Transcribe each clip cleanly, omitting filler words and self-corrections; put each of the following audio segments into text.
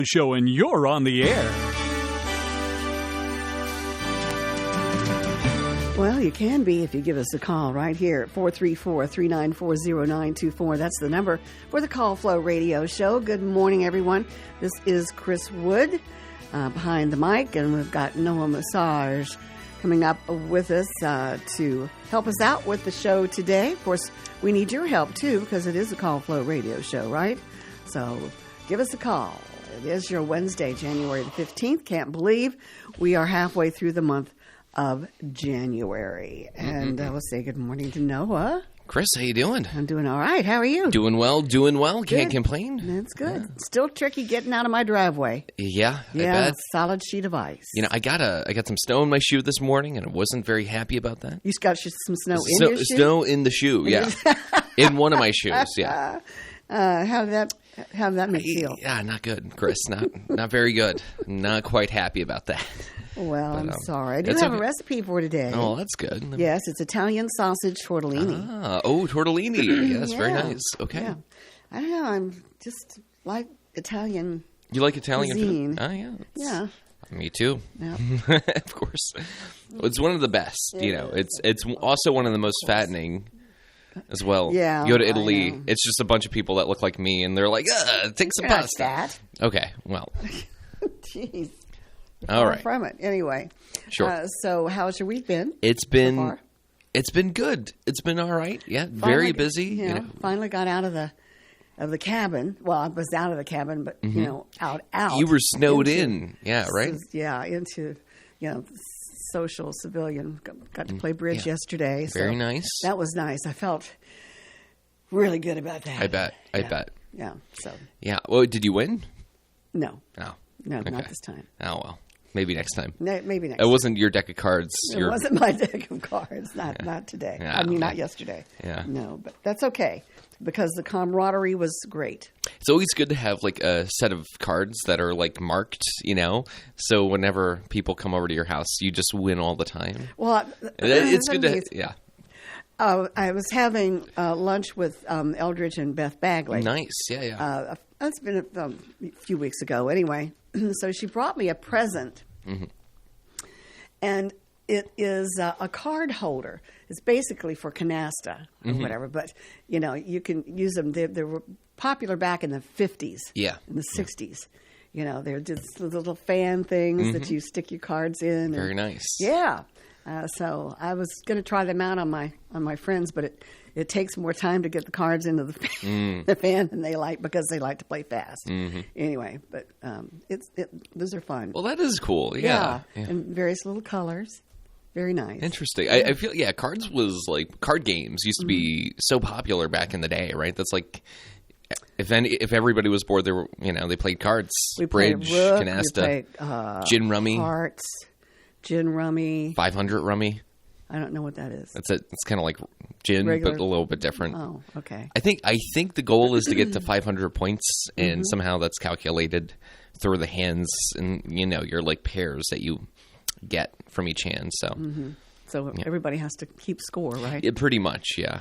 Show, and you're on the air. Well, you can be if you give us a call right here at 434-394-0924. That's the number for the Call Flo Radio Show. Good morning, everyone. This is Chris Wood behind the mic, and we've got Noah Massage coming up with us to help us out with the show today. Of course, we need your help, too, because it is a Call Flo Radio Show, right? So give us a call. It is your Wednesday, January the 15th. Can't believe we are halfway through the month of January. And let's say good morning to Noah. Chris, how you doing? I'm doing all right. How are you? Doing well. Can't Good. complain. That's good. Still tricky getting out of my driveway. Yeah, I Yeah, bet. solid sheet of ice. You know, I got some snow in my shoe this morning, and I wasn't very happy about that. You got some snow in your shoe? Snow in the shoe, yeah. In one of my shoes, yeah. How did that make you feel? Yeah, not good, Chris. Not very good. Not quite happy about that. Well, I'm sorry. I do that's have a okay. recipe for today. Oh, that's good. Yes, it's Italian sausage tortellini. Tortellini. Yes, very Yeah. nice. Okay. Yeah. I don't know. I'm just like Italian. You like Italian cuisine. food? Oh, yeah. Yeah. Me too. Yeah. Of course. It's one of the best. You know, it's also one of the most fattening as well. Yeah, You go to I Italy, know. it's just a bunch of people that look like me, and they're like, take some You're not pasta. fat. Okay, well, Jeez. all Far right. from it. Anyway. Sure. So how's your week been? It's so been far? it's been good. It's been all right. Yeah, very Finally, busy. You know, finally got out of the cabin. Well, I was out of the cabin, but you know, out. You were snowed into- in. Yeah, right? Yeah, into social civilian. Got to play bridge yesterday. So Very nice. That was nice. I felt really good about that. I bet. Yeah. So Yeah. Well, did you win? no, No. not Okay. this time. Oh, well. Maybe next time. Maybe next. It wasn't your deck of cards. It wasn't my deck of cards. Not today. Yeah, I mean, not okay. yesterday. Yeah. No, but that's okay because the camaraderie was great. It's always good to have like a set of cards that are like marked, you know, so whenever people come over to your house, you just win all the time. Well, It's good to, yeah. I was having lunch with Eldridge and Beth Bagley. Nice, yeah. That's been a few weeks ago anyway. So she brought me a present. Mm-hmm. And it is a card holder. It's basically for canasta or Mm-hmm. whatever. But, you know, you can use them. They were popular back in the 50s. Yeah. In the 60s. You know, they're just little fan things that you stick your cards in. Very nice. Yeah. So I was going to try them out on my friends, but it takes more time to get the cards into the fan than they like because they like to play fast. Anyway, but those are fun. Well, that is cool. Yeah. And various little colors. Very nice. Interesting. I feel, cards was like, card games used to be so popular back in the day, right? That's like, if everybody was bored, they played cards. We Bridge, played rook, canasta, we played, gin rummy, hearts, gin rummy. 500 rummy. I don't know what that is. That's it. It's kind of like gin, Regular. but a little bit different. Oh, okay. I think the goal is to get to 500 points, and somehow that's calculated through the hands and your like pairs that you get from each hand. So, So everybody has to keep score, right? yeah, pretty much, yeah.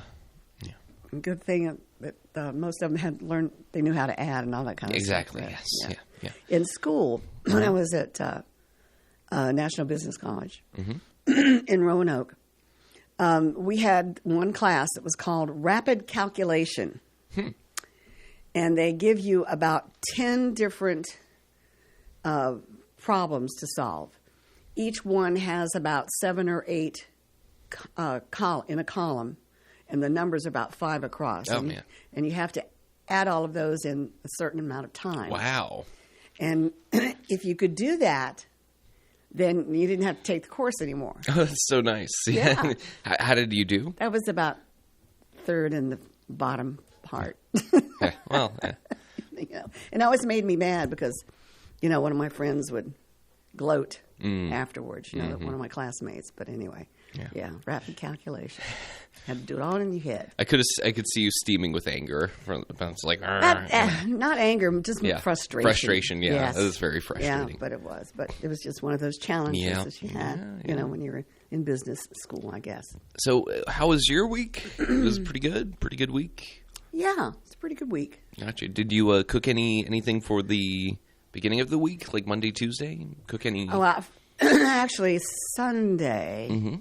Good thing that most of them had learned, they knew how to add and all that kind of Exactly. stuff. Yes. Yeah. In school, when I was at National Business College in Roanoke, we had one class that was called Rapid Calculation. And they give you about 10 different problems to solve. Each one has about 7 or 8 in a column, and the numbers are about 5 across. Oh, man. And you have to add all of those in a certain amount of time. Wow. And if you could do that, then you didn't have to take the course anymore. Oh, that's so nice. Yeah. How did you do? That was about third in the bottom part. Well, And it always made me mad because, one of my friends would gloat afterwards, one of my classmates. But anyway, rapid calculation. Had to do it all in your head. I could see you steaming with anger. It's like, Not anger, just frustration. Frustration, yeah. Yes. That is very frustrating. Yeah, but it was. But it was just one of those challenges that you had, when you were in business school, I guess. So how was your week? It was pretty good? Pretty good week? Yeah, it's a pretty good week. Gotcha. Did you cook anything for the beginning of the week, like Monday, Tuesday? Cook any? Oh, actually, Sunday,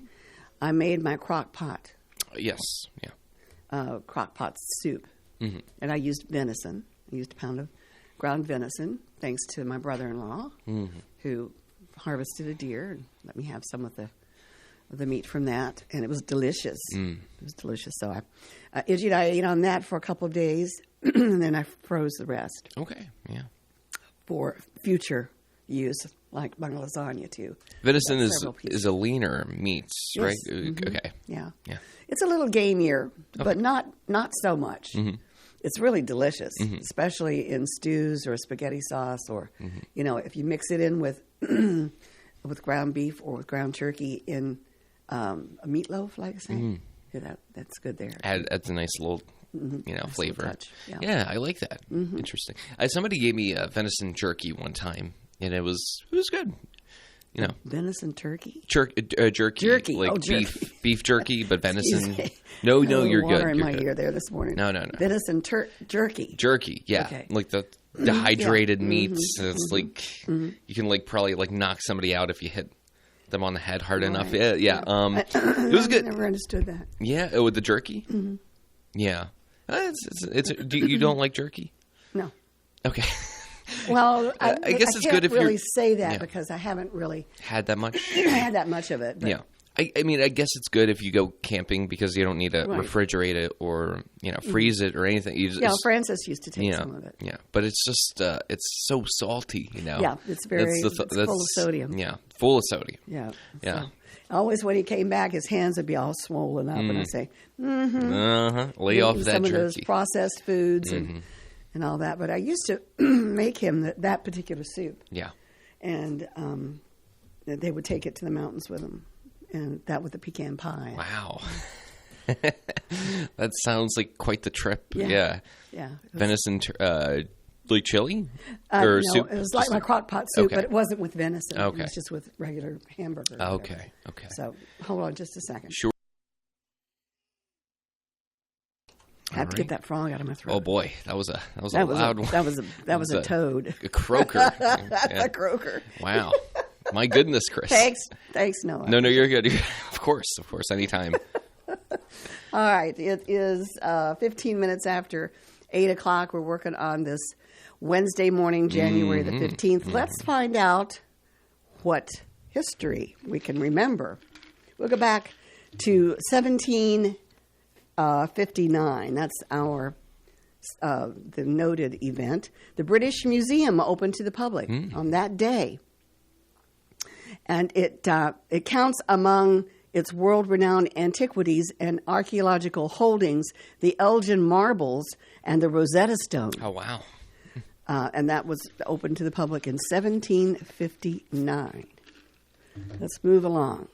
I made my crock pot. Yes, yeah. Crock pot soup. And I used venison. I used a pound of ground venison, thanks to my brother-in-law, who harvested a deer and let me have some of the meat from that, and it was delicious. It was delicious. So I ate on that for a couple of days, and then I froze the rest. Okay, yeah. For future use, like my lasagna too. Venison is a leaner meat, right? Okay. Yeah. Yeah. It's a little gamier, but not so much. It's really delicious, especially in stews or spaghetti sauce, or if you mix it in with with ground beef or with ground turkey in a meatloaf, like I say. Yeah, that's good there. Adds a nice little flavor. Touch. Yeah, I like that. Interesting. Somebody gave me venison jerky one time, and it was good. Venison turkey? Jerky. Jerky. Like jerky. beef jerky, but venison. No, you're good. Water in my good. ear there this morning. No. Venison jerky. Jerky, yeah. Okay. Like the dehydrated meats. It's like you can probably knock somebody out if you hit them on the head hard enough. Yeah. It was good. I never understood that. Yeah, with the jerky. Yeah. You don't like jerky? No. Okay. Well, I guess it's can't good if really you're say that because I haven't really had that much. had that much of it. But. Yeah. I mean, I guess it's good if you go camping because you don't need to refrigerate it or freeze it or anything. You just, Francis used to take some of it. Yeah, but it's just it's so salty, Yeah, it's full of sodium. Yeah, full of sodium. Yeah. Yeah. So, always when he came back, his hands would be all swollen up, and I'd say, lay off that some jerky. of those processed foods and all that. But I used to make him that particular soup. Yeah. And they would take it to the mountains with them. And that with the pecan pie. Wow. That sounds like quite the trip. Yeah. Venison, like chili? Or soup? It was like my crock pot soup, Okay. but it wasn't with venison. Okay. It was just with regular hamburger. Okay. So hold on just a second. Sure. I have to get that frog out of my throat. Oh boy, that was a loud one. That was a toad. A croaker. A croaker. Wow. My goodness, Chris. Thanks, Noah. No, you're good. Of course, anytime. All right, it is 15 minutes after 8 o'clock. We're working on this Wednesday morning, January the 15th. Let's find out what history we can remember. We'll go back to 1759. That's our the noted event. The British Museum opened to the public on that day. And it counts among its world-renowned antiquities and archaeological holdings the Elgin marbles and the Rosetta Stone. Oh, wow. And that was open to the public in 1759. Let's move along.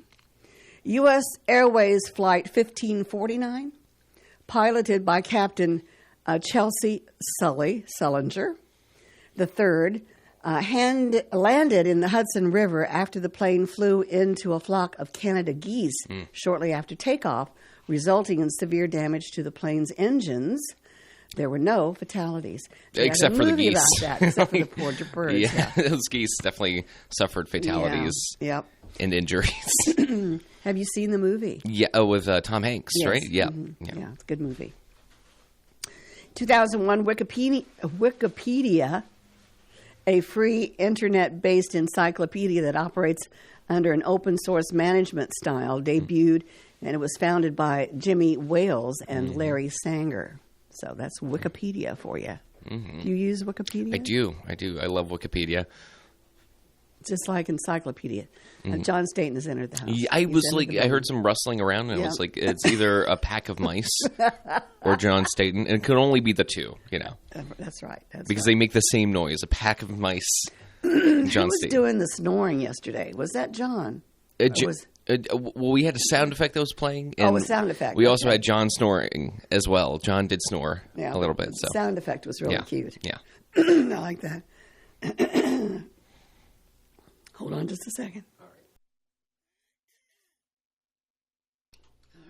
U.S. Airways Flight 1549, piloted by Captain Chelsea Sullinger, the third, landed in the Hudson River after the plane flew into a flock of Canada geese shortly after takeoff, resulting in severe damage to the plane's engines. There were no fatalities. Except for the geese. About that, except for the poor birds. Yeah, those geese definitely suffered fatalities and injuries. Have you seen the movie? Yeah, with Tom Hanks, right? Yeah. Yeah, it's a good movie. 2001 Wikipedia, a free internet-based encyclopedia that operates under an open-source management style, debuted, and it was founded by Jimmy Wales and Larry Sanger. So that's Wikipedia for you. Do you use Wikipedia? I do. I love Wikipedia. Just like encyclopedia. John Staten has entered the house. Yeah, I heard some rustling around, and it was like, it's either a pack of mice or John Staten, and it could only be the two, That's right. Because they make the same noise, a pack of mice. John Who was Staten. doing the snoring yesterday? Was that John? Well, we had a sound effect that was playing. And a sound effect. We also had John snoring as well. John did snore a little bit. So the sound effect was really cute. Yeah. I like that. Hold on just a second. All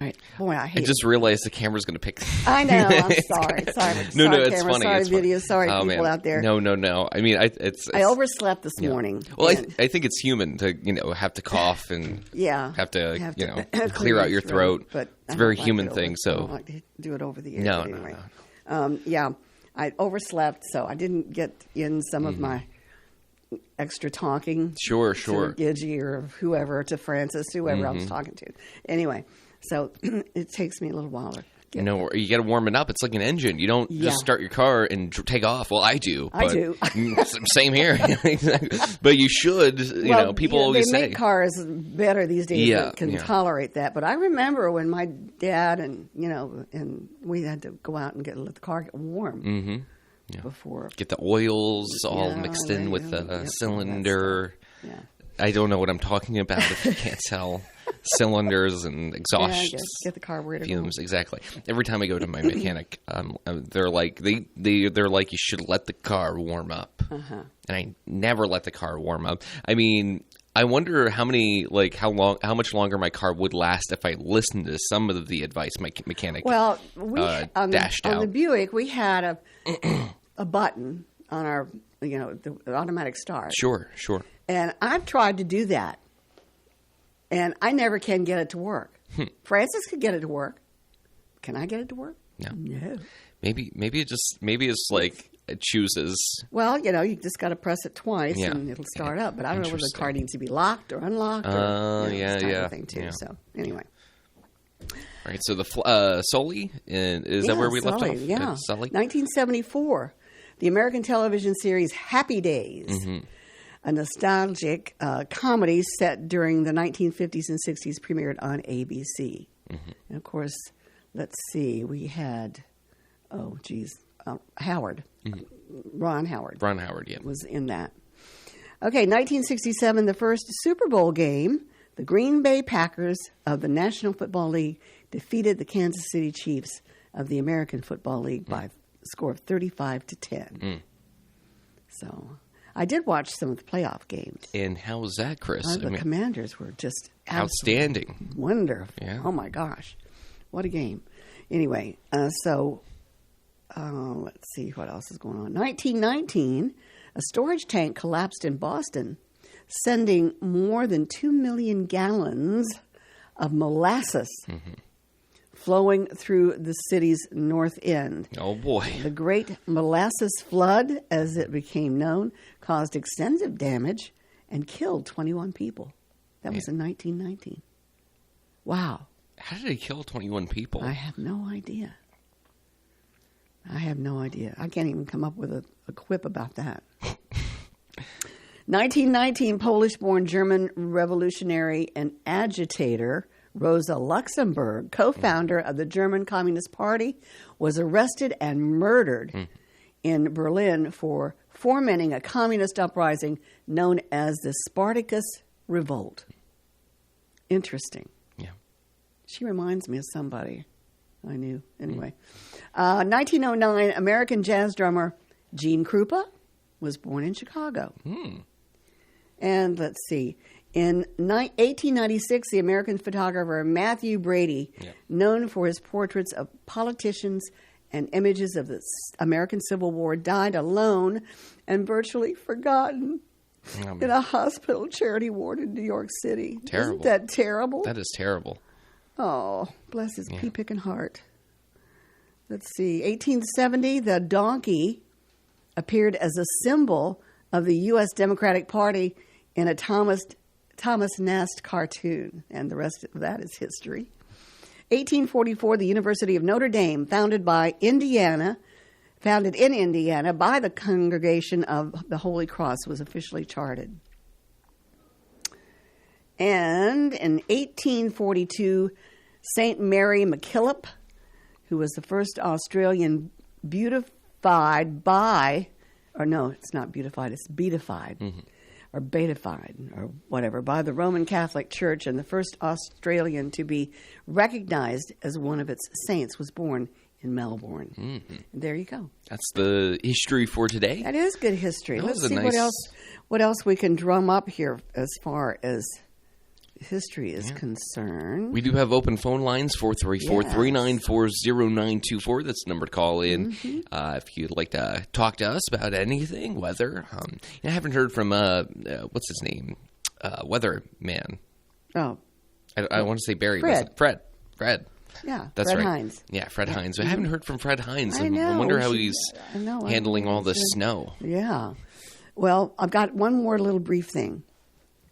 right. Boy, I hate I just realized the camera's going to pick. I know. I'm sorry. Sorry. No, sorry, it's camera, funny. Sorry, it's video. funny. Sorry, Oh, people man. out there. No. I mean, it's I overslept this morning. Well, and- I think it's human to have to cough and have to clear out your throat. But it's a very human thing. I So don't like to do it over the air. No, but anyway. Yeah, I overslept, so I didn't get in some of my extra talking. Sure. To Gidgey or whoever, to Francis, whoever I was talking to. Anyway, so it takes me a little while to get you got to warm it up. It's like an engine. You don't just start your car and take off. Well, I do. I do. Same here. But you should. People always they say make cars better these days that can tolerate that. But I remember when my dad and we had to go out and let the car get warm before. Get the oils all mixed in with the cylinder. Yeah. I don't know what I'm talking about if you can't tell. Cylinders and exhaust get the carburetor fumes. Exactly. Every time I go to my mechanic, they're like they're like, you should let the car warm up, and I never let the car warm up. I mean, I wonder how much longer my car would last if I listened to some of the advice my mechanic. Well, we dashed out. On the Buick, we had a button on our the automatic start. Sure. And I've tried to do that. And I never can get it to work. Francis could get it to work. Can I get it to work? No. Maybe it's like it chooses. Well, you just got to press it twice and it'll start up. But I don't know whether the car needs to be locked or unlocked. This type of thing too. Yeah. So anyway. All right. So the Sully is that where we left off? Yeah. Sully. 1974, the American television series Happy Days. A nostalgic comedy set during the 1950s and 60s, premiered on ABC. And, of course, let's see, we had, Howard. Ron Howard. Ron Howard, yeah. Was in that. Okay, 1967, the first Super Bowl game, the Green Bay Packers of the National Football League defeated the Kansas City Chiefs of the American Football League by a score of 35-10. So I did watch some of the playoff games. And how was that, Chris? The Commanders were just outstanding. Wonderful. Yeah. Oh, my gosh. What a game. Anyway, let's see what else is going on. 1919, a storage tank collapsed in Boston, sending more than 2 million gallons of molasses flowing through the city's north end. Oh, boy. The Great Molasses Flood, as it became known, caused extensive damage and killed 21 people. That was in 1919. Wow. How did it kill 21 people? I have no idea. I can't even come up with a quip about that. 1919, Polish-born German revolutionary and agitator Rosa Luxemburg, co-founder of the German Communist Party, was arrested and murdered in Berlin for fomenting a communist uprising known as the Spartacus Revolt. Interesting. Yeah. She reminds me of somebody I knew. Anyway. 1909, American jazz drummer Gene Krupa was born in Chicago. And let's see. In 1896, the American photographer Matthew Brady, known for his portraits of politicians and images of the American Civil War, died alone and virtually forgotten in a hospital charity ward in New York City. Terrible. Isn't that terrible? That is terrible. Oh, bless his pea-picking heart. Let's see. 1870, the donkey appeared as a symbol of the U.S. Democratic Party in a Thomas Nast cartoon, and the rest of that is history. 1844, the University of Notre Dame, founded in Indiana by the Congregation of the Holy Cross, was officially chartered. And in 1842, St. Mary MacKillop, who was the first Australian beatified, or beatified, or whatever, by the Roman Catholic Church, and the first Australian to be recognized as one of its saints, was born in Melbourne. And there you go. That's the history for today. That is good history. That Let's was see a nice... what else we can drum up here as far as history is concerned. We do have open phone lines, 434-394-0924. That's the number to call in if you'd like to talk to us about anything, weather. I haven't heard from, what's his name? Weatherman. Oh. I want to say Barry. Fred. Fred. Yeah, that's Fred right. Hines. Yeah, Fred Hines. I haven't heard from Fred Hines. I know. I wonder how he's handling all the snow. Yeah. Well, I've got one more little brief thing.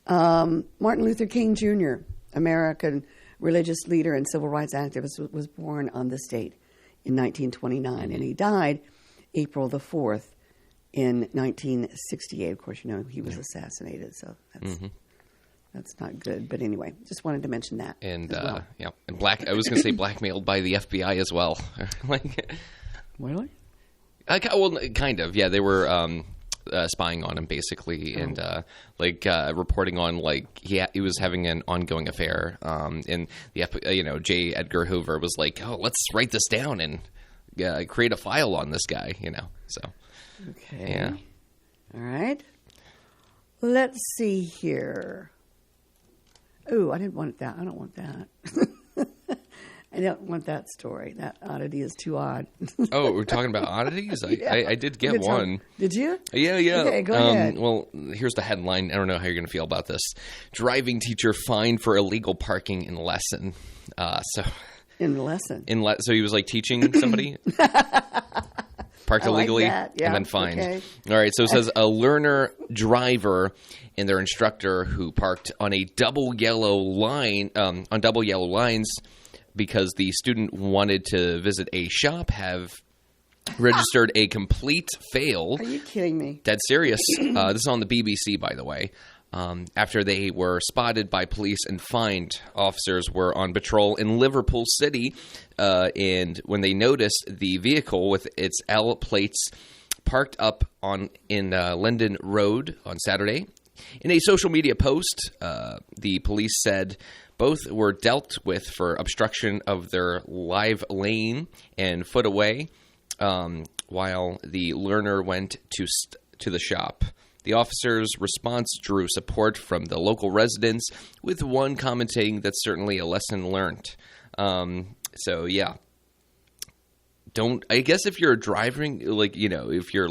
Martin Luther King Jr., American religious leader and civil rights activist, was born on this date in 1929, and he died April the 4th in 1968. Of course, he was assassinated, so that's not good. But anyway, just wanted to mention that. And as well. and I was going to say blackmailed by the FBI as well. Really? Well, kind of. Yeah, they were spying on him basically, and reporting on he was having an ongoing affair. And the J. Edgar Hoover was like, "Oh, let's write this down and create a file on this guy." So. Okay. Yeah. All right. Let's see here. Ooh, I didn't want that. I don't want that. I don't want that story. That oddity is too odd. Oh, we're talking about oddities? I did get one. Did you? Yeah. Okay, go ahead. Well, here's the headline. I don't know how you're going to feel about this. Driving teacher fined for illegal parking in lesson. In lesson? So he was teaching somebody? Parked illegally and then fined. Okay. All right, so it says a learner driver and their instructor who parked on a double yellow lines because the student wanted to visit a shop have registered a complete fail. Are you kidding me? Dead serious. This is on the BBC, by the way. After they were spotted by police and fined. Officers were on patrol in Liverpool City, and when they noticed the vehicle with its L plates parked up in Linden Road on Saturday. In a social media post, the police said both were dealt with for obstruction of their live lane and foot away, while the learner went to the shop. The officer's response drew support from the local residents, with one commenting that's certainly a lesson learned. I guess if you're driving, if you're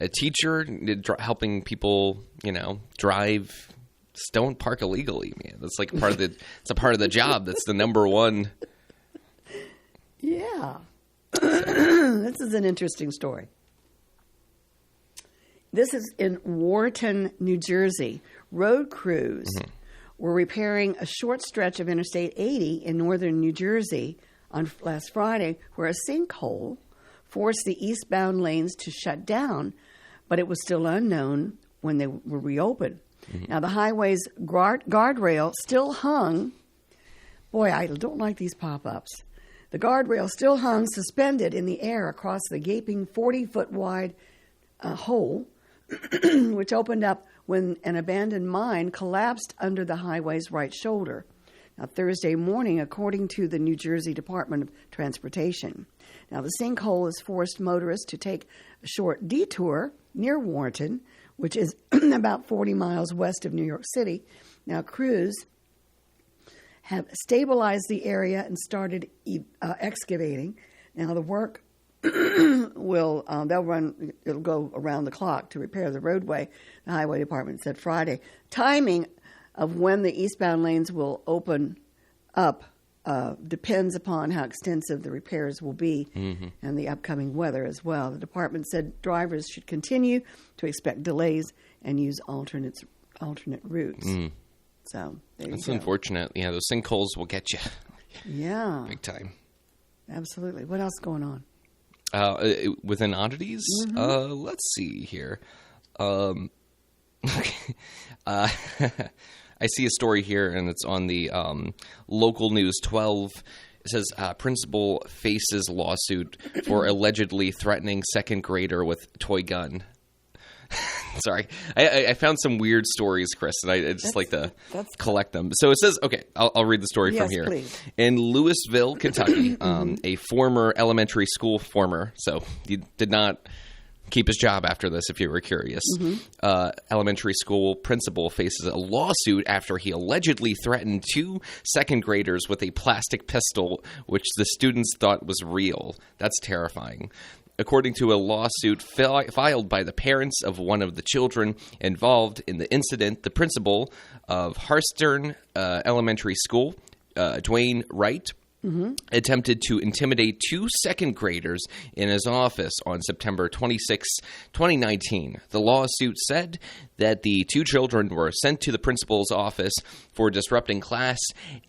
a teacher helping people, drive, don't park illegally, man. That's it's a part of the job. That's the number one. Yeah. This is an interesting story. This is in Wharton, New Jersey. Road crews were repairing a short stretch of Interstate 80 in northern New Jersey on last Friday, where a sinkhole forced the eastbound lanes to shut down, but it was still unknown when they were reopened. Now, the highway's guardrail still hung. Boy, I don't like these pop-ups. The guardrail still hung suspended in the air across the gaping 40-foot wide hole, which opened up when an abandoned mine collapsed under the highway's right shoulder. Now, Thursday morning, according to the New Jersey Department of Transportation. Now, the sinkhole has forced motorists to take a short detour near Wharton, which is about 40 miles west of New York City. Now, crews have stabilized the area and started excavating. Now, the work it'll go around the clock to repair the roadway, the highway department said Friday. Timing of when the eastbound lanes will open up depends upon how extensive the repairs will be and the upcoming weather as well. The department said drivers should continue to expect delays and use alternate routes. So there you go. That's unfortunate. Yeah, those sinkholes will get you. Yeah. Big time. Absolutely. What else going on? Within oddities? Let's see here. Okay. I see a story here, and it's on the local news 12. It says principal faces lawsuit for allegedly threatening second grader with toy gun. Sorry. I found some weird stories, Chris, and I just like to collect them. So it says, okay, I'll read the story from here. Please. In Louisville, Kentucky, a former elementary school so he did not keep his job after this, if you were curious. Elementary school principal faces a lawsuit after he allegedly threatened 2 second graders with a plastic pistol, which the students thought was real. That's terrifying. According to a lawsuit filed by the parents of one of the children involved in the incident, the principal of Harstern Elementary School, Dwayne Wright, attempted to intimidate 2 second graders in his office on September 26, 2019. The lawsuit said that the 2 children were sent to the principal's office for disrupting class,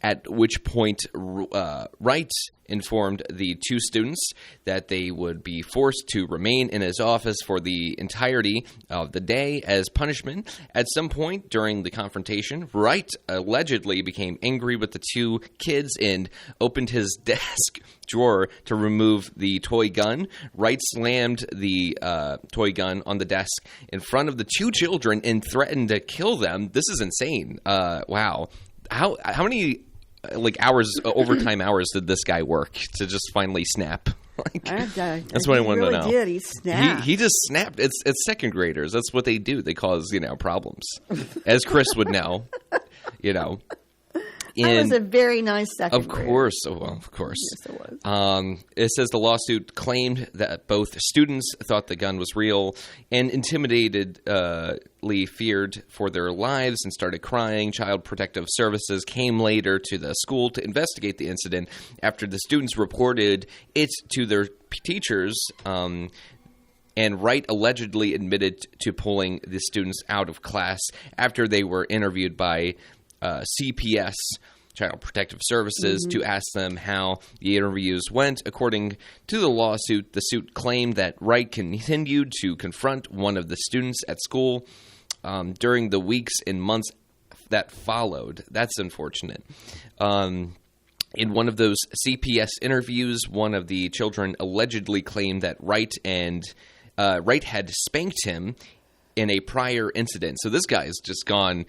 at which point Wright informed the 2 students that they would be forced to remain in his office for the entirety of the day as punishment. At some point during the confrontation, Wright allegedly became angry with the 2 kids and opened his desk drawer to remove the toy gun. Wright slammed the toy gun on the desk in front of the 2 children and threatened to kill them. This is insane. Wow. How many overtime hours did this guy work to just finally snap? That's what I wanted to know. Did. He snapped. He just snapped. It's second graders. That's what they do. They cause problems, as Chris would know. That was a very nice second Of course. Oh, well, of course. Yes, it was. It says the lawsuit claimed that both students thought the gun was real and intimatedly feared for their lives and started crying. Child Protective Services came later to the school to investigate the incident after the students reported it to their teachers. And Wright allegedly admitted to pulling the students out of class after they were interviewed by CPS, Child Protective Services, to ask them how the interviews went. According to the lawsuit, the suit claimed that Wright continued to confront one of the students at school during the weeks and months that followed. That's unfortunate. In one of those CPS interviews, one of the children allegedly claimed that Wright had spanked him in a prior incident. So this guy's just gone,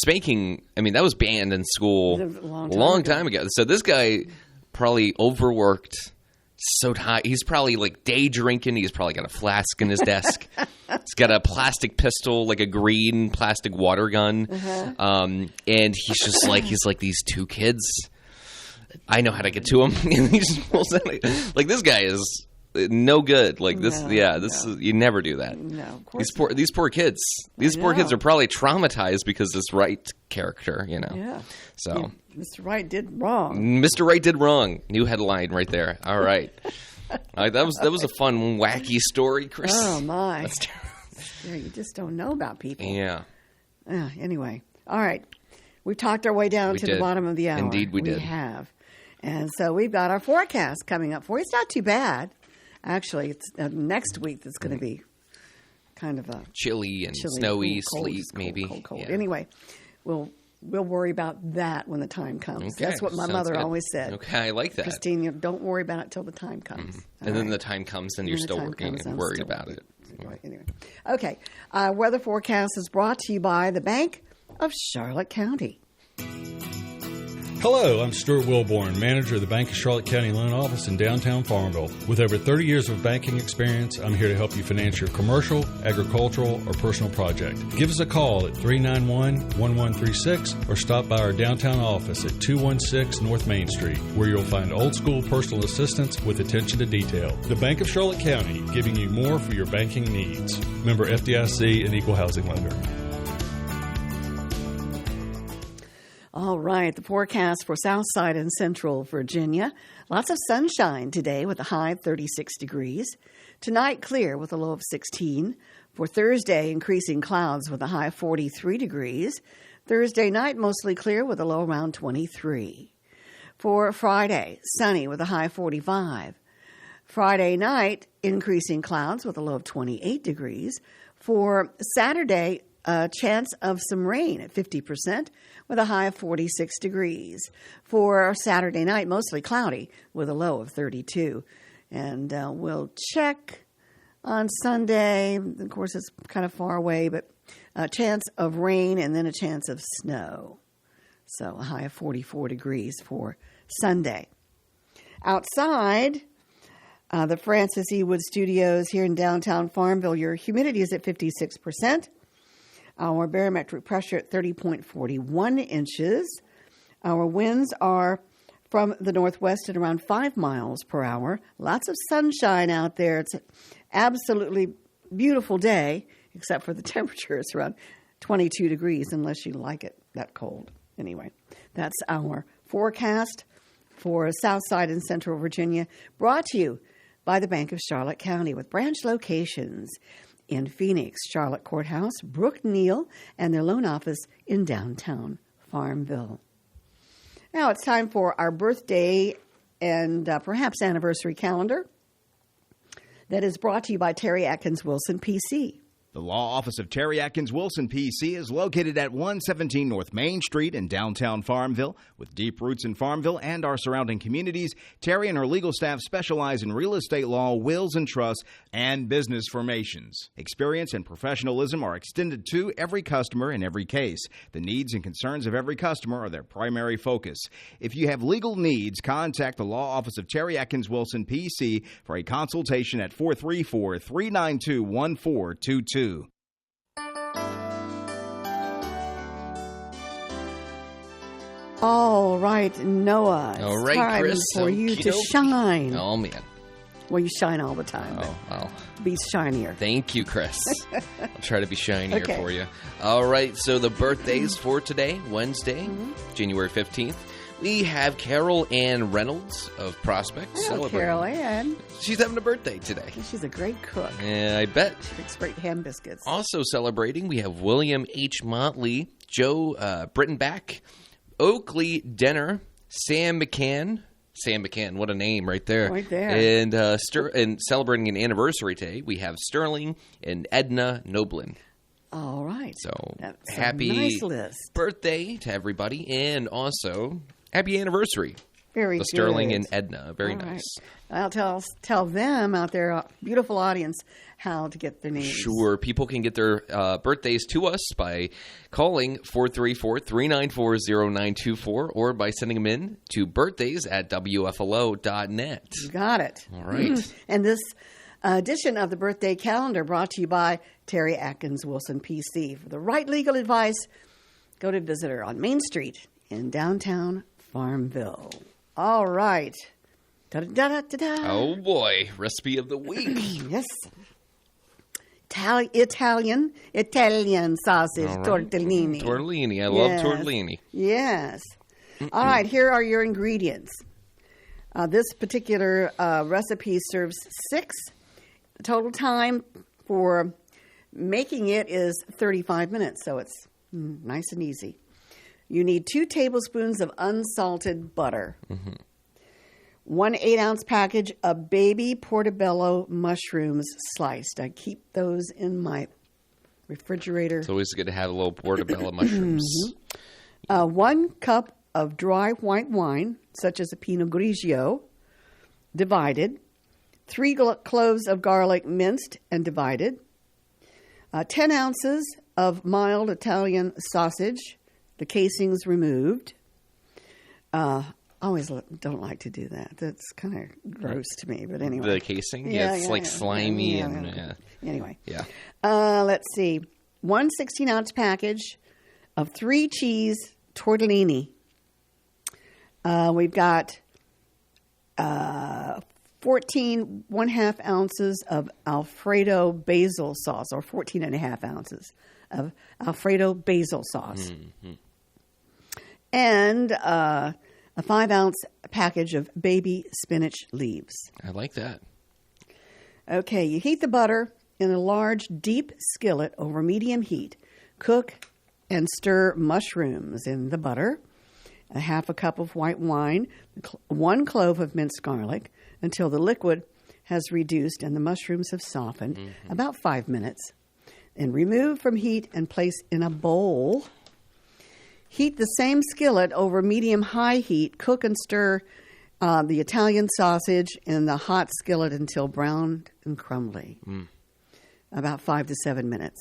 spanking, that was banned in school a long time ago. So this guy probably overworked so tight. He's probably day drinking. He's probably got a flask in his desk. He's got a plastic pistol, a green plastic water gun. And he's just he's like, these 2 kids, I know how to get to them. And he just pulls out, this guy is no good. You never do that. No, of course these poor kids. These poor kids are probably traumatized because this Wright character, Yeah. So Mr. Wright did wrong. Mr. Wright did wrong. New headline right there. All right. That was a fun, wacky story, Chris. Oh my! You just don't know about people. Yeah. Anyway, all right. We talked our way down to the bottom of the hour. Indeed, we did. We have, and so we've got our forecast coming up for you. It's not too bad. Actually, it's next week that's going to be kind of a chilly and snowy, sleet, maybe. Cold. Yeah. Anyway, we'll worry about that when the time comes. Okay. That's what my mother always said. Okay, I like that. Christine, don't worry about it till the time comes. And then the time comes and you're still worried about it. Anyway. Okay. Weather forecast is brought to you by the Bank of Charlotte County. Hello, I'm Stuart Wilborn, manager of the Bank of Charlotte County Loan Office in downtown Farmville. With over 30 years of banking experience, I'm here to help you finance your commercial, agricultural, or personal project. Give us a call at 391-1136 or stop by our downtown office at 216 North Main Street, where you'll find old-school personal assistance with attention to detail. The Bank of Charlotte County, giving you more for your banking needs. Member FDIC and Equal Housing Lender. All right, the forecast for Southside and Central Virginia. Lots of sunshine today with a high of 36 degrees. Tonight, clear with a low of 16. For Thursday, increasing clouds with a high of 43 degrees. Thursday night, mostly clear with a low around 23. For Friday, sunny with a high of 45. Friday night, increasing clouds with a low of 28 degrees. For Saturday, a chance of some rain at 50% with a high of 46 degrees. For Saturday night, mostly cloudy with a low of 32. And we'll check on Sunday. Of course, it's kind of far away, but a chance of rain and then a chance of snow. So a high of 44 degrees for Sunday. Outside, The Francis E. Wood Studios here in downtown Farmville, your humidity is at 56%. Our barometric pressure at 30.41 inches. Our winds are from the northwest at around 5 miles per hour. Lots of sunshine out there. It's an absolutely beautiful day, except for the temperature. It's around 22 degrees, unless you like it that cold. Anyway, that's our forecast for Southside and Central Virginia, brought to you by the Bank of Charlotte County with branch locations in Phoenix, Charlotte Courthouse, Brook Neal, and their loan office in downtown Farmville. Now it's time for our birthday and perhaps anniversary calendar that is brought to you by Terry Atkins Wilson, PC. The law office of Terry Atkins Wilson, PC, is located at 117 North Main Street in downtown Farmville. With deep roots in Farmville and our surrounding communities, Terry and her legal staff specialize in real estate law, wills and trusts, and business formations. Experience and professionalism are extended to every customer in every case. The needs and concerns of every customer are their primary focus. If you have legal needs, contact the law office of Terry Atkins Wilson, PC, for a consultation at 434-392-1422. All right, Noah. It's All right, time Chris. for you to Okey-dokey. shine. Oh, man. Well, you shine all the time, but Well, be shinier. thank you, Chris. I'll try to be shinier Okay. for you. All right, so the birthdays for today, Wednesday, January 15th. We have Carol Ann Reynolds of Prospect Hello, celebrating. Carol Ann. She's having a birthday today. She's a great cook. Yeah, I bet. Makes great ham biscuits. Also celebrating, we have William H. Motley, Joe Brittenback, Oakley Denner, Sam McCann. Sam McCann, what a name right there. Right there. And, and celebrating an anniversary today, we have Sterling and Edna Noblin. All right. So That's happy a nice list. birthday to everybody, and also happy anniversary. Very The good. Sterling and Edna. Very All right. nice. I'll tell them out there, beautiful audience, how to get their names. Sure. People can get their birthdays to us by calling 434-394-0924 or by sending them in to birthdays@wflo.net. You got it. All right. And this edition of the birthday calendar brought to you by Terry Atkins Wilson, PC. For the right legal advice, go to visit her on Main Street in downtown Farmville. All right. Da-da-da-da-da. Oh, boy. Recipe of the week. Yes. Italian sausage, All right. tortellini. Tortellini. I love Yes. tortellini. Yes. All right, here are your ingredients. This particular recipe serves 6. The total time for making it is 35 minutes, so it's nice and easy. You need 2 tablespoons of unsalted butter. 1 8-ounce package of baby portobello mushrooms sliced. I keep those in my refrigerator. It's always good to have a little portobello mushrooms. 1 cup of dry white wine, such as a Pinot Grigio, divided. 3 cloves of garlic, minced and divided. 10 ounces of mild Italian sausage, the casings removed. I always don't like to do that. That's kind of gross to me, but anyway. The casing? Yeah, it's like slimy and... Yeah. Anyway. Yeah. Let's see. 1 16-ounce package of 3 cheese tortellini. We've got 14 1/2 ounces of Alfredo basil sauce, or 14 1/2 ounces of Alfredo basil sauce. And a 5-ounce package of baby spinach leaves. I like that. Okay, you heat the butter in a large, deep skillet over medium heat. Cook and stir mushrooms in the butter, a 1/2 cup of white wine, 1 clove of minced garlic, until the liquid has reduced and the mushrooms have softened, about 5 minutes. And remove from heat and place in a bowl. Heat the same skillet over medium-high heat. Cook and stir the Italian sausage in the hot skillet until browned and crumbly, about 5 to 7 minutes.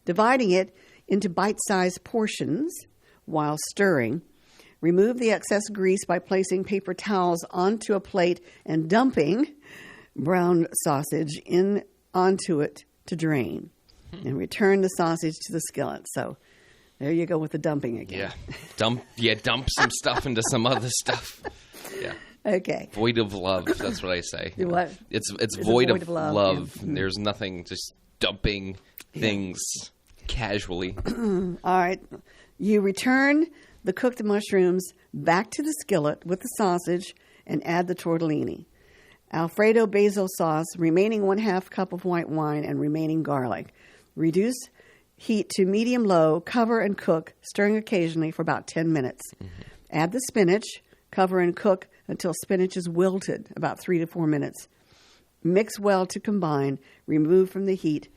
Dividing it into bite-sized portions while stirring. Remove the excess grease by placing paper towels onto a plate and dumping brown sausage onto it to drain, and return the sausage to the skillet. So there you go with the dumping again. Yeah, dump some stuff into some other stuff. Yeah. Okay. Void of love. That's what I say. What? It's void of love. Yeah. There's nothing, just dumping things casually. All right. You return the cooked mushrooms back to the skillet with the sausage and add the tortellini. Alfredo basil sauce, remaining 1/2 cup of white wine, and remaining garlic. Reduce heat to medium-low, cover and cook, stirring occasionally for about 10 minutes. Mm-hmm. Add the spinach, cover and cook until spinach is wilted, about 3 to 4 minutes. Mix well to combine, remove from the heat,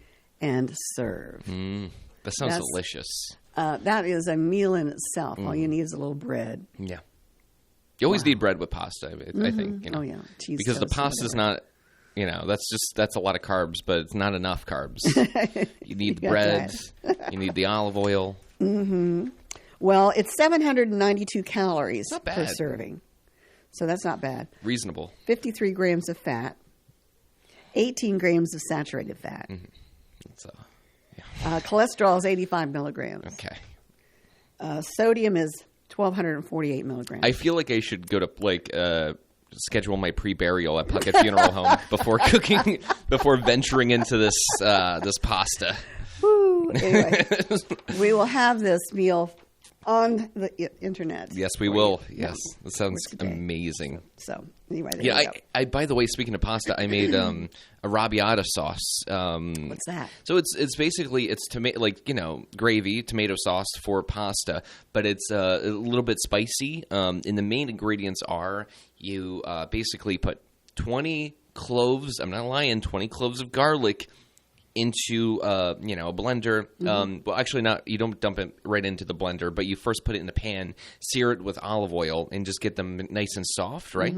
and serve. That sounds delicious. That is a meal in itself. All you need is a little bread. Yeah. You always need bread with pasta, I think. You know, Oh, yeah. Cheese because the toast or pasta's whatever. not, that's a lot of carbs, but it's not enough carbs. You need the You bread. got You need the olive oil. Well, it's 792 calories Not per bad. serving. So that's not bad. Reasonable. 53 grams of fat, 18 grams of saturated fat. It's, Cholesterol is 85 milligrams. okay. Sodium is 1,248 milligrams. I feel like I should go to, schedule my pre-burial at Puckett Funeral Home before venturing into this pasta. Woo. Anyway, we will have this meal on the internet. Yes, we for will. you. Yes, that sounds for today. amazing. So anyway, there Yeah, you go. I. By the way, speaking of pasta, I made a arrabbiata sauce. What's that? So it's basically gravy, tomato sauce for pasta, but it's a little bit spicy. And the main ingredients are you basically put 20 cloves. I'm not lying. 20 cloves of garlic into a blender. Well, actually not. You don't dump it right into the blender, but you first put it in the pan, sear it with olive oil, and just get them nice and soft, right?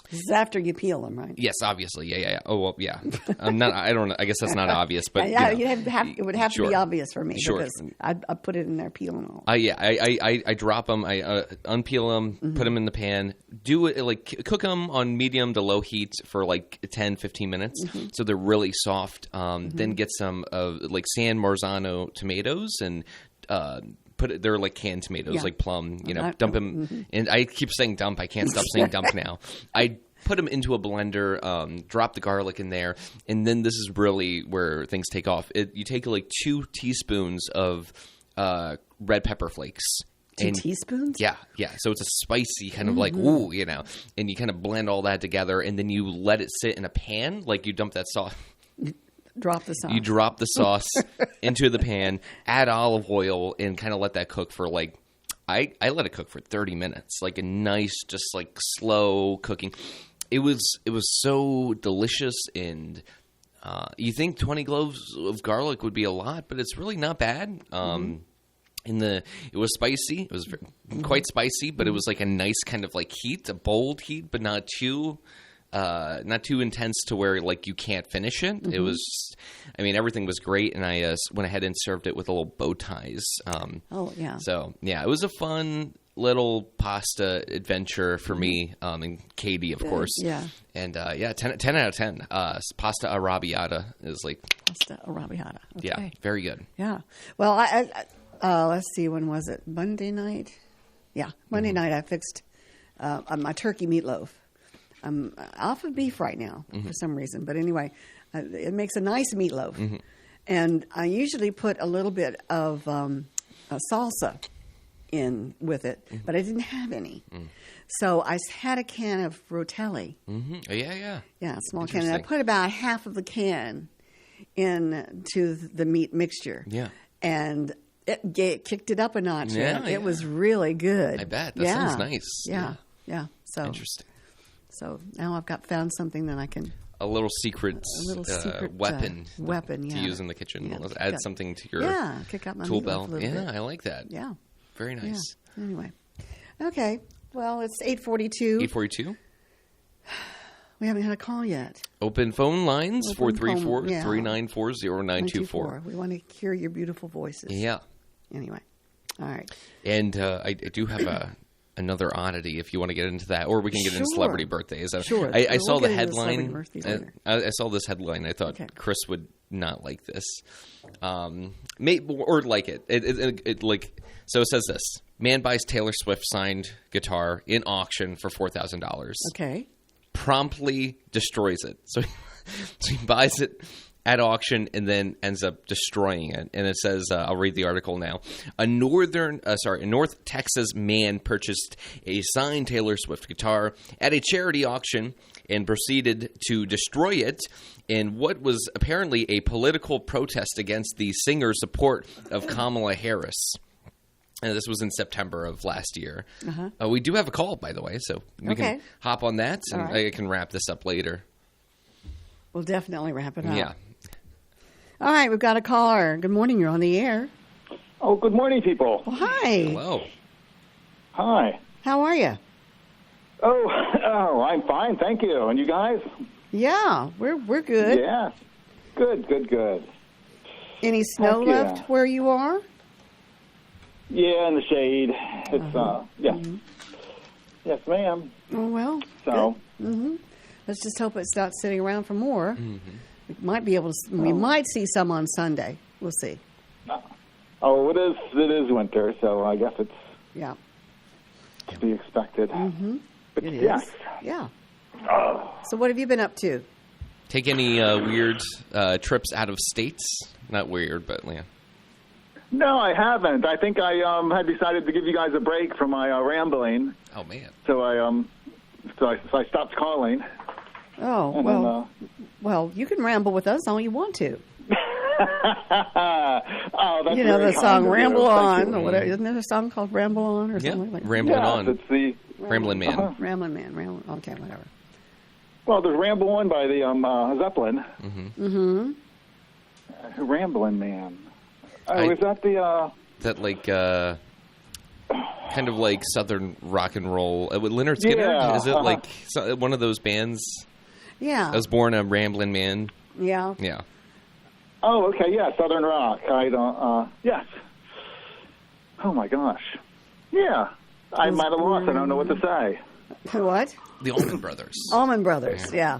This is after you peel them, right? Yes, obviously. Yeah. Oh, well, yeah. I'm not. I don't know. I guess that's not obvious, but Yeah, you know. it would have to be Sure. obvious for me Sure. because I put it in there peeling all. I drop them. I unpeel them, put them in the pan. Do it cook them on medium to low heat for 10-15 minutes, so they're really soft. Then get some San Marzano tomatoes and. They're like canned tomatoes, like plum, dump them. And I keep saying dump. I can't stop saying dump now. I put them into a blender, drop the garlic in there, and then this is really where things take off. You take 2 teaspoons of red pepper flakes. 2 teaspoons? Yeah. So it's a spicy kind of and you kind of blend all that together, and then you let it sit in a pan, you dump that sauce. Drop the sauce. You drop the sauce into the pan, add olive oil, and kind of let that cook for I let it cook for 30 minutes, a nice, just slow cooking. It was so delicious, and you think 20 cloves of garlic would be a lot, but it's really not bad. It was spicy. It was quite spicy, but it was a nice kind of heat, a bold heat, but not too intense to where you can't finish it. It was, everything was great, and I went ahead and served it with a little bow ties. Oh yeah. So yeah, it was a fun little pasta adventure for me and Katie, of course. Yeah. And 10 out of 10. Pasta arrabbiata is Pasta arrabbiata. Okay. yeah, very good. Yeah. Well, I let's see, when was it? Monday night? Yeah, Monday night I fixed my turkey meatloaf. I'm off of beef right now for some reason. But anyway, it makes a nice meatloaf. And I usually put a little bit of salsa in with it, but I didn't have any. So I had a can of rotelli. Yeah. Yeah, a small can. And I put about half of the can into the meat mixture. Yeah. And it kicked it up a notch. Yeah, It was really good. I bet. That sounds nice. Yeah. So Interesting. So now I've found something that I can. A little secret, weapon to use in the kitchen. Yeah, Let's add something to your kick out my tool meatloaf belt. a little bit. I like that. Yeah. Very nice. Yeah. Anyway. Okay. Well, it's 8:42. 842. We haven't had a call yet. Open phone lines, Open phone, 434-394-0924. We want to hear your beautiful voices. Yeah. Anyway. All right. And I do have another oddity if you want to get into that, or we can get into celebrity birthdays. Sure. I saw We'll the get into celebrity headline. birthdays later. I saw this headline. I thought Okay. Chris would not like this, or like it. It like so. It says this: man buys Taylor Swift signed guitar in auction for $4,000. Okay. Promptly destroys it. So he buys it at auction and then ends up destroying it. And it says, I'll read the article now. A North Texas man purchased a signed Taylor Swift guitar at a charity auction and proceeded to destroy it in what was apparently a political protest against the singer's support of Kamala Harris. And this was in September of last year. We do have a call, by the way, so we can hop on that, and I can wrap this up later. We'll definitely wrap it up. Yeah. All right, we've got a caller. Good morning. You're on the air. Oh, good morning, people. Well, hi. Hello. Hi. How are you? Oh, I'm fine, thank you. And you guys? Yeah, we're good. Yeah. Good. Any snow Heck yeah. left where you are? Yeah, in the shade. It's yeah. Yes, ma'am. Oh well. So. Let's just hope it's not sitting around for more. We might be able to. We might see some on Sunday. We'll see. Oh, it is winter, so I guess it's to be expected. But It is. yes. Yeah. So what have you been up to? Take any weird trips out of states? Not weird, but yeah. No, I haven't. I think I had decided to give you guys a break from my rambling. Oh man. So I stopped calling. Oh And well. Well, you can ramble with us all you want to. Oh, that's You know very the song kind of you. "Ramble Thank On" you. or whatever. Isn't there a song called "Ramble On" or something like that? Rambling Yeah, on. it's the Rambling Man. Rambling Man. Okay, whatever. well, there's "Ramble On" by the Zeppelin. Rambling Man. Oh, is that the? That like kind of like Southern rock and roll. With Leonard Skinner? Yeah, Is it like one of those bands? Yeah. I was born a Rambling Man. Yeah. Yeah. Oh, okay, yeah, Southern rock. I don't. Yes. Oh my gosh. Yeah, I might have lost. I don't know what to say. What? The Allman Brothers. Allman Brothers. Yeah.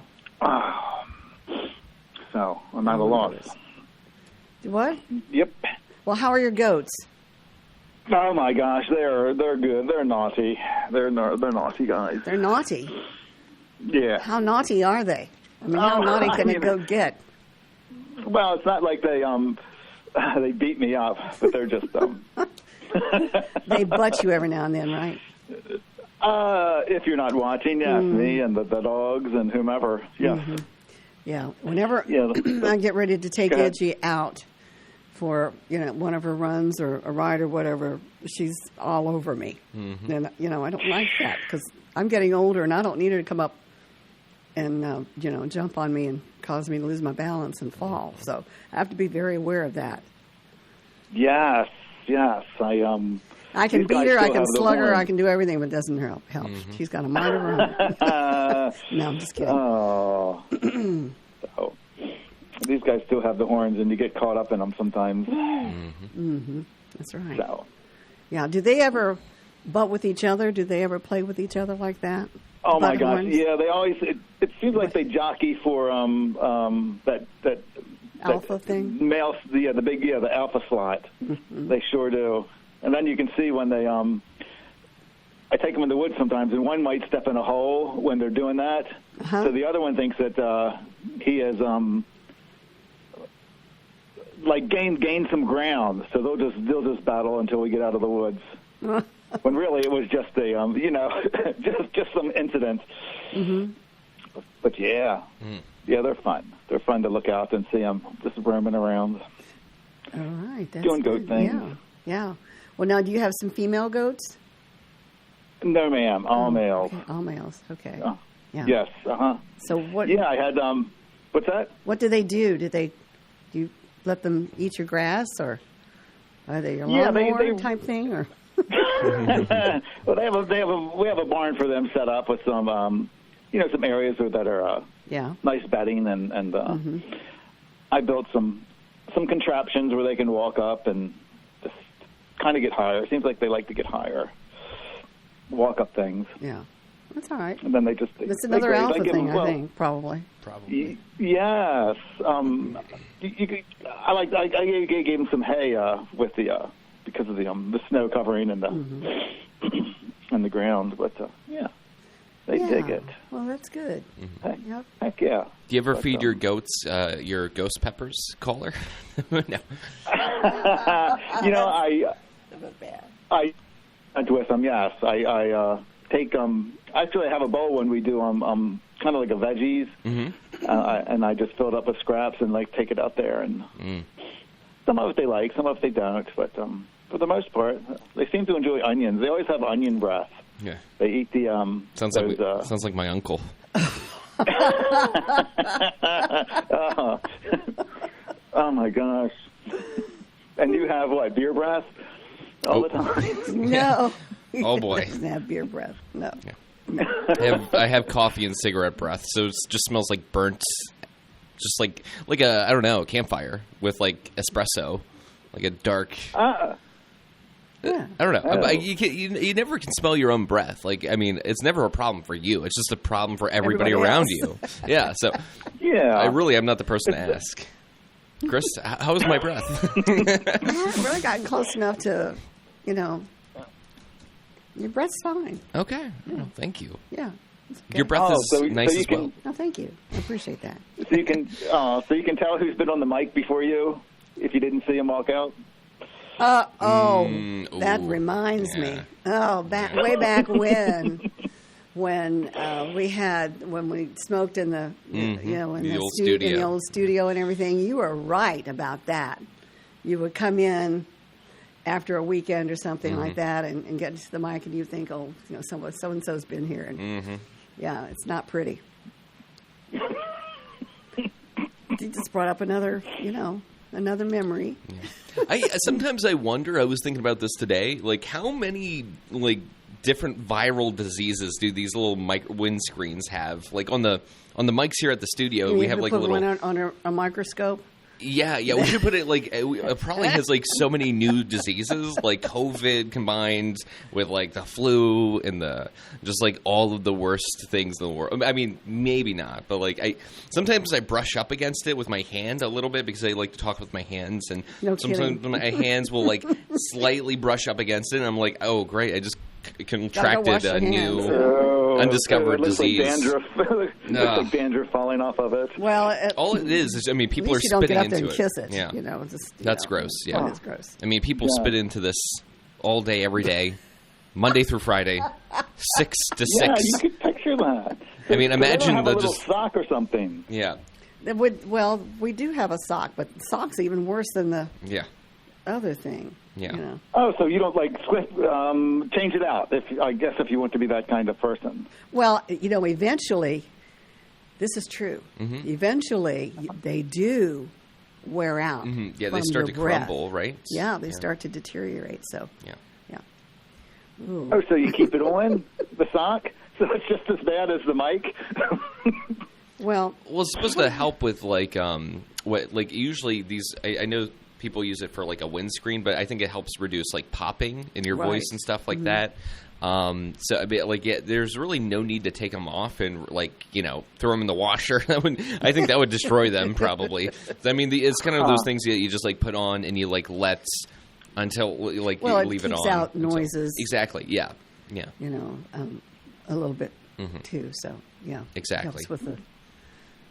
So I'm at a loss. What? Yep. Well, how are your goats? Oh my gosh, they're good. They're naughty. They're naughty guys. They're naughty. Yeah. How naughty are they? I mean, how naughty can it go get? Well, it's not like they beat me up, but they're just They butt you every now and then, right? if you're not watching, yes, me and the dogs and whomever, yes. Yeah. Whenever Yeah. I get ready to take Go ahead. Edgy out for one of her runs or a ride or whatever, she's all over me. And I don't like that because I'm getting older and I don't need her to come up and jump on me and cause me to lose my balance and fall. So I have to be very aware of that. Yes. I can These beat guys her, I still can have the slug her, horns. I can do everything, but it doesn't help. She's got a mind of her own. No, I'm just kidding. Oh. So, these guys still have the horns, and you get caught up in them sometimes. That's right. So. Yeah. Do they ever butt with each other? Do they ever play with each other like that? Oh my Butt gosh! horns? Yeah, they always. It seems like they jockey for that Alpha thing? male. The alpha slot. They sure do. And then you can see when they I take them in the woods sometimes, and one might step in a hole when they're doing that. So the other one thinks that he has gained some ground. So they'll just battle until we get out of the woods. When really it was just a just some incident. But yeah, they're fun. They're fun to look out and see them just roaming around. All right. That's Doing goat good. things. Yeah. Well, now, do you have some female goats? No, ma'am. All males. Okay. All males. Okay. Yeah. Yes. So what? Yeah, I had. What's that? What do they do? Do you let them eat your grass, or are they your Yeah, lawnmower they type thing, or? Well, we have a barn for them set up with some some areas that are nice bedding and I built some contraptions where they can walk up and just kind of get higher. It seems like they like to get higher. walk-up things. Yeah. That's all right. And then they just... It's another alpha thing, I think, probably. Yes. I gave him some hay with because of the snow covering and the and the ground, but they dig it. Well, that's good. Heck yeah. Do you ever feed your goats your ghost peppers, caller? No. I went with them. Yes, I take Actually, I have a bowl when we do kind of like a veggies, and I just fill it up with scraps and like take it out there. And some of it they like, some of it they don't. But for the most part, they seem to enjoy onions. They always have onion breath. Yeah, they eat the sounds like my uncle. Oh my gosh! And you have what, beer breath all the time? No. Oh boy! Doesn't have beer breath. No. Yeah. I have coffee and cigarette breath, so it just smells like burnt, just like a, I don't know, campfire with like espresso, like a dark. Yeah. I don't know. You never can smell your own breath. Like, I mean, it's never a problem for you. It's just a problem for everybody around you. Yeah. So. Yeah. I'm not the person to ask. Chris, how is my breath? I haven't really gotten close enough to, your breath's fine. Okay. Oh, thank you. Yeah. Your breath is nice as well. Oh, thank you. I appreciate that. So you can tell who's been on the mic before you if you didn't see him walk out. That reminds me. Oh, way back when we smoked in the in the old studio and everything. You were right about that. You would come in after a weekend or something like that and get to the mic and you think, so and so's been here, and yeah, it's not pretty. You just brought up another memory. Yeah. Sometimes I wonder, I was thinking about this today, like how many different viral diseases do these little windscreens have? Like on the mics here at the studio, we have like a little one on a microscope. Yeah, we should put it it probably has like so many new diseases, like COVID combined with like the flu and just like all of the worst things in the world. I mean, maybe not, but sometimes I brush up against it with my hand a little bit because I like to talk with my hands, and sometimes my hands will like slightly brush up against it, and I'm like, oh great, I just contracted a new undiscovered disease. Looks like dandruff falling off of it. Well, all it is people are spitting into it. Kiss it. Yeah, that's gross. Yeah, that is gross. I mean, people spit into this all day, every day, Monday through Friday, 6 to 6. Yeah, you can picture that. I mean, imagine a little sock or something. Yeah. We do have a sock, but the sock's even worse than the other thing. Yeah. Oh, so you don't change it out? If you want to be that kind of person. Well, eventually, this is true. Mm-hmm. Eventually, they do wear out. Mm-hmm. Yeah, they start to crumble, right? Yeah, they start to deteriorate. So. Yeah. Ooh. Oh, so you keep it on the sock? So it's just as bad as the mic? Well, it's supposed to help with usually these. I know. People use it for like a windscreen, but I think it helps reduce like popping in your voice and stuff like that. So there's really no need to take them off and throw them in the washer. I think that would destroy them probably. I mean, it's kind of those things that you just put on and you let until you leave it on. It keeps out noises. Exactly. Yeah. Yeah. A little bit too. So yeah. Exactly. Helps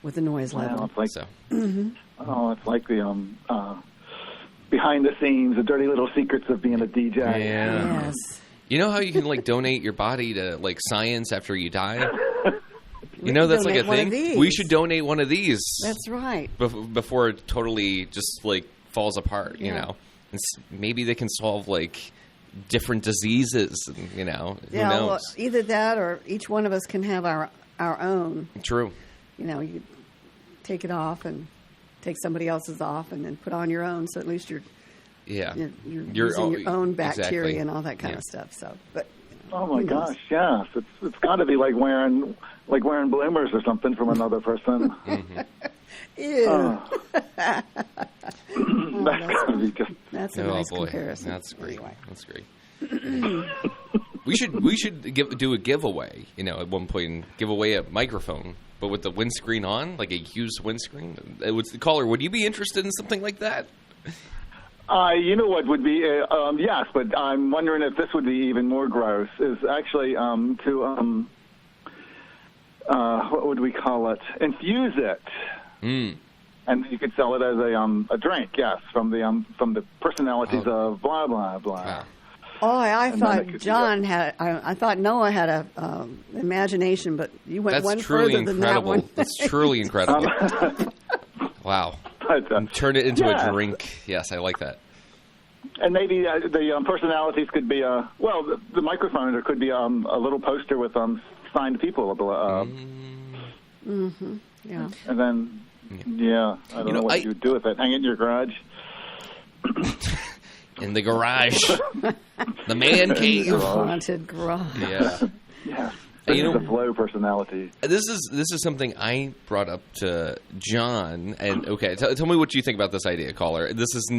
with the noise level. It's like it's like the behind the scenes, the dirty little secrets of being a DJ. Yeah. Yes. You know how you can donate your body to science after you die? That's like a thing. We should donate one of these. That's right. Before it totally just falls apart. And maybe they can solve different diseases. Who knows? Well, either that or each one of us can have our own. True. You take it off and take somebody else's off and then put on your own, so at least you're using your own bacteria and all that kind of stuff. So, but oh my gosh, yes, it's got to be like wearing bloomers or something from another person. Ew. That's got to be just. That's a nice comparison. That's great. Anyway. That's great. We should do a giveaway. At one point, and give away a microphone, but with the windscreen on, like a used windscreen. Caller, would you be interested in something like that? You know what would be yes, but I'm wondering if this would be even more gross. Is actually what would we call it? Infuse it. And you could sell it as a drink, yes, from the personalities of blah blah blah. Wow. Oh, I thought John had. I thought Noah had a imagination, but you went one further than that one. That's truly incredible. Wow. But, turn it into a drink. Yes, I like that. And maybe the personalities could be the microphone. There could be a little poster with signed people. Yeah. And then. Yeah, I don't know what you would do with it. Hang it in your garage? In the garage. The man cave. The haunted garage. Yeah. Yeah. The flow personality. This is something I brought up to John. And, okay, tell me what you think about this idea, caller. This is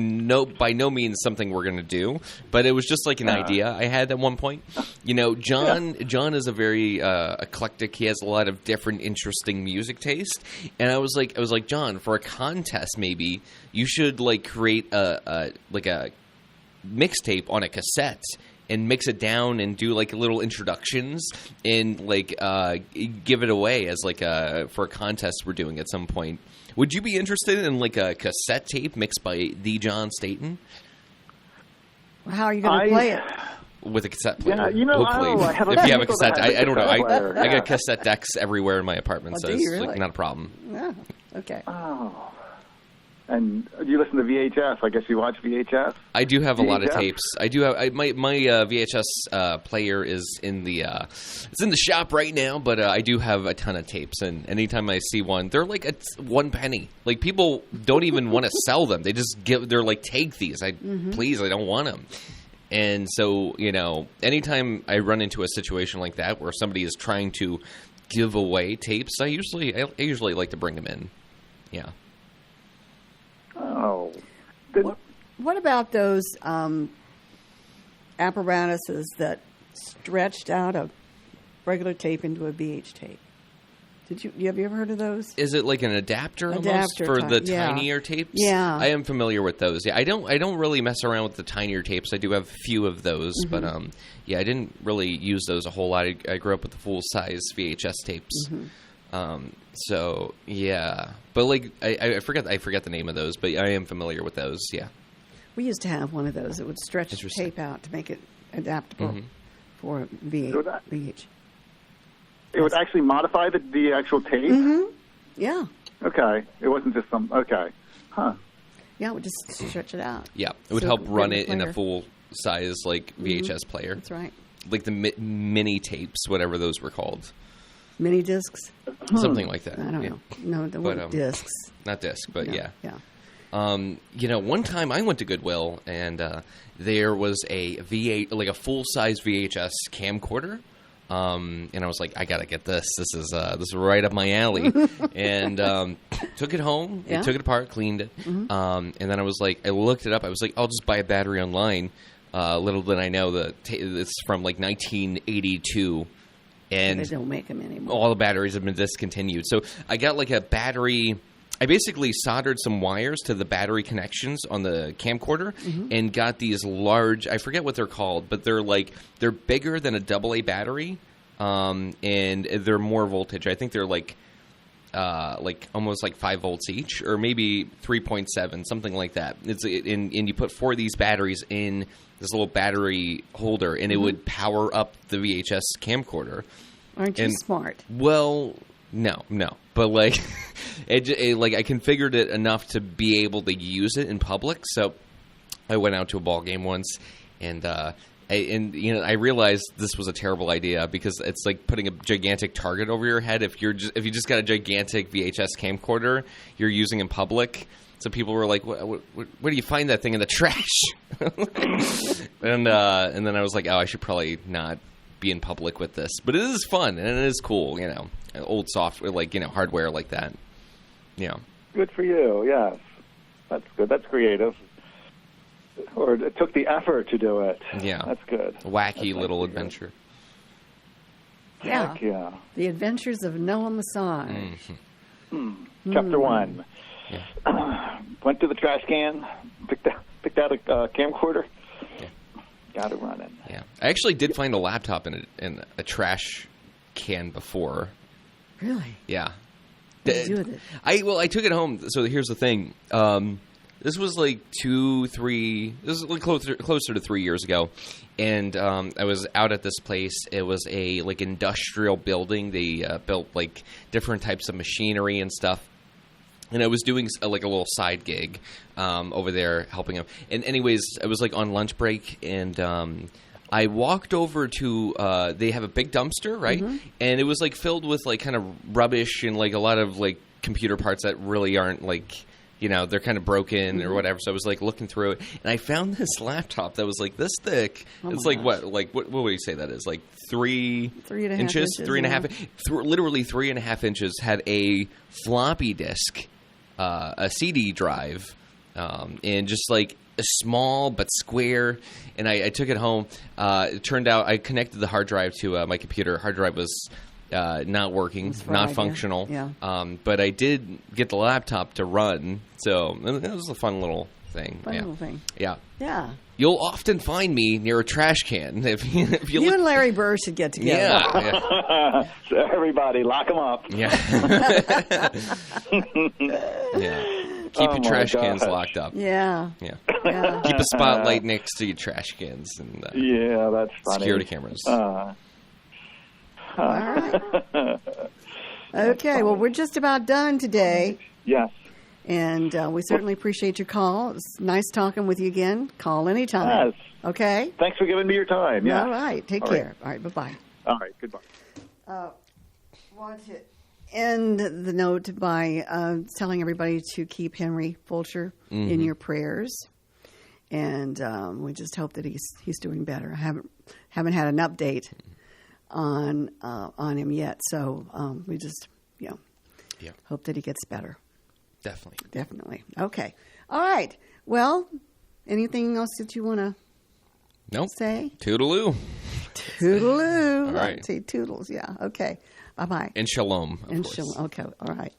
by no means something we're going to do, but it was just like an idea I had at one point. John is a very eclectic. He has a lot of different interesting music taste. And I was like, John, for a contest maybe, you should create a mixtape on a cassette and mix it down and do little introductions and give it away as for a contest we're doing at some point. Would you be interested in a cassette tape mixed by the John Staten? Well, how are you going to play it? With a cassette player. Yeah, hopefully. If you have a cassette, I don't know. Player, I got cassette decks everywhere in my apartment, so it's really? not a problem. Yeah. Okay. Oh. And you listen to VHS. I guess you watch VHS. I do have a lot of tapes. I do have my VHS player is in the it's in the shop right now, but I do have a ton of tapes. And anytime I see one, they're it's 1 penny. People don't even want to sell them. They just they're take these. Please, I don't want them. And so anytime I run into a situation like that where somebody is trying to give away tapes, I usually like to bring them in. Yeah. Oh. What about those apparatuses that stretched out a regular tape into a VH tape? Have you ever heard of those? Is it like an adapter almost for the tinier tapes? Yeah. I am familiar with those. Yeah, I don't really mess around with the tinier tapes. I do have a few of those, but I didn't really use those a whole lot. I grew up with the full size VHS tapes. So yeah, but I forget the name of those, but I am familiar with those. Yeah, we used to have one of those. It would stretch the tape out to make it adaptable for VH. It would actually modify the actual tape. Yeah. Okay, it wasn't just some. Okay, huh? Yeah, it would just stretch it out. Yeah, it would help run it in a full size VHS player. That's right. The mini tapes, whatever those were called. Mini discs? Something like that. I don't know. No, they weren't discs. Not discs, but yeah. Yeah. One time I went to Goodwill and there was a full-size VHS camcorder. And I was like, I gotta get this. This is right up my alley. And took it home, took it apart, cleaned it. And then I was like, I looked it up. I was like, I'll just buy a battery online. Little did I know that it's from 1982. And they don't make them anymore. All the batteries have been discontinued. So I got a battery. I basically soldered some wires to the battery connections on the camcorder and got these large, I forget what they're called, but they're bigger than a AA battery, and they're more voltage. I think they're almost 5 volts each, or maybe 3.7, something like that. And you put 4 of these batteries in this little battery holder, and it would power up the VHS camcorder. Aren't you smart? Well, no. But I configured it enough to be able to use it in public. So I went out to a ball game once, and I realized this was a terrible idea because it's like putting a gigantic target over your head. If you just got a gigantic VHS camcorder you're using in public. So people were like, "Where do you find that thing in the trash?" and then I was like, "Oh, I should probably not be in public with this." But it is fun and it is cool, old software, hardware like that. Yeah. Good for you. Yes, that's good. That's creative. or took the effort to do it. Yeah. That's good. Wacky little adventure. Yeah. Heck yeah. The Adventures of Noah Massage. Chapter 1. Yeah. Went to the trash can, picked out a camcorder. Yeah. Got it running. Yeah. I actually did find a laptop in a trash can before. Really? Yeah. What did you do with it? I took it home. So here's the thing. This was like 2-3. This is like closer to 3 years ago, and I was out at this place. It was a like industrial building. They built like different types of machinery and stuff. And I was doing like a little side gig over there helping them. And anyways, I was like on lunch break, and I walked over to they have a big dumpster, right? Mm-hmm. And it was like filled with like kind of rubbish and like a lot of like computer parts that really aren't like, you know, they're kind of broken or whatever. So I was like looking through it, and I found this laptop that was like this thick. It's like what would you say that is? Like 3.5 inches, 3.5, literally 3.5 inches. Had a floppy disk, a CD drive, and just like a small but square. And I took it home. It turned out I connected the hard drive to my computer. Hard drive was not working, not functional. Yeah. But I did get the laptop to run, so it was a fun little thing. Little thing. Yeah. Yeah. You'll often find me near a trash can if you You look. and Larry Burr should get together. Yeah. So everybody, lock them up. Yeah. Yeah. Keep your trash cans locked up. Yeah. Yeah. Yeah. Keep a spotlight next to your trash cans and Yeah, that's funny. security cameras. All right. Okay, well, we're just about done today, Yes. and we certainly appreciate your call. It's nice talking with you again. Call anytime. Yes. Okay? Thanks for giving me your time. Yeah. All right. Take All right. care. All right. Bye-bye. All right. Goodbye. Want to end the note by telling everybody to keep Henry Fulcher in your prayers, and we just hope that he's doing better. I haven't had an update on him yet, so we just hope that he gets better. Definitely. Okay. All right. Well, anything else that you want to Nope. say? Toodaloo. Toodaloo. All right. Say toodles. Yeah. Okay. Bye bye. And shalom. Of And course. shalom. Okay. All right.